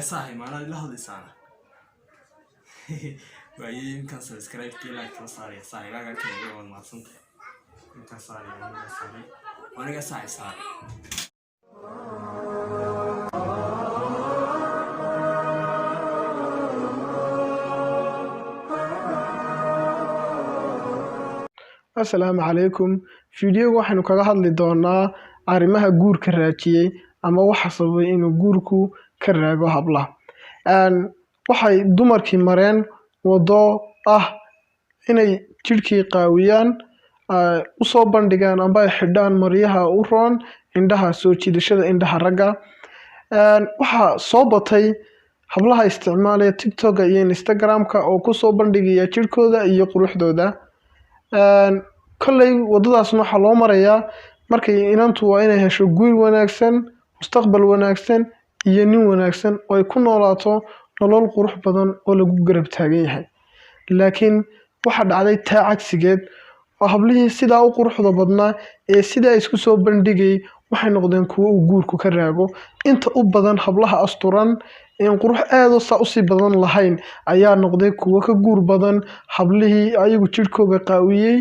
صاحي ما أنا لهذا سنة وأي يمكن سبسكرايب كلا كلا صاحي لا كلا يوم ما صنت يمكن صاحي وأنا صاحي السلام عليكم فيديو waxaanu kaga hadli doonaa arrimaha guurka raajiyay ama waxa sababay inuu guurku ka raago hablaha waxay dumarkii mareen wado inay jirkii qaawiyaan u soo bandhigaan amba ay xidhaan maryaha u roon indhaha soo jiidashada indhaha ragga waxa soo batay hablaha isticmaalaya TikTok iyo Instagram-ka oo ku soo bandhigaya jirkooda iyo quruxdooda kolley wadadaas waxa loo marayaa markay inantu waa inay hesho guur wanaagsan mustaqbal wanaagsan iyo nin wanaagsan oo ay ku noolaato nolol qurux badan oo lagu garab taagan yahay laakiin waxa dhacday taa cagsigeed oo hablihii sidaa u quruxda badnaa ee sidaa isku soo bandhigay waxay noqdeen kuwo uu guurku ka raago inta u badan hablaha asturan in qurux aad u sii badan lahayn ayaa noqday kuwo ka guur badan hablihii ayagu jirkooda qaawiyay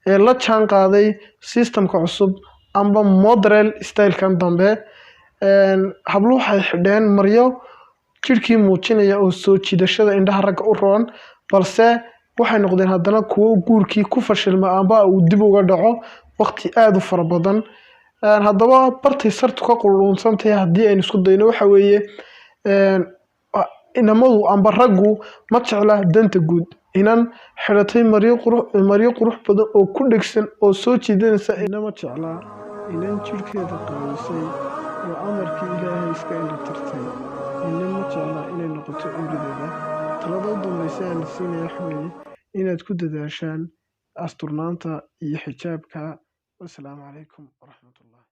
ee la jaan qaaday systemka cusub amba modern style-kan dambe habluhu waxay xidheen maryo jirkii muujinaya oo soo jiidashada indhaha ragga u roon balse waxay noqdeen haddana kuwo guurkii ku fashilma amba uu dib uga dhaco waqti aad u fara badan haddaba bartay sartu ka qulunsantahay haddii aynu isku dayno waxa weeye inamadu amba raggu ma jecla danta guud inan xidhatay maryo qurux badan oo ku dhegsan oo soo jiidanaysa inama jecla inan jirkeeda qaawisay oo amarkii ilaahay iska indhatirtay inama jecla inay noqoto umrideeda talada u dambaysa aan siinaya waxa weeye inaad ku dadaashaan asturnaanta iyo xijaabka. Wassalaamu calaykum waraxmatullahi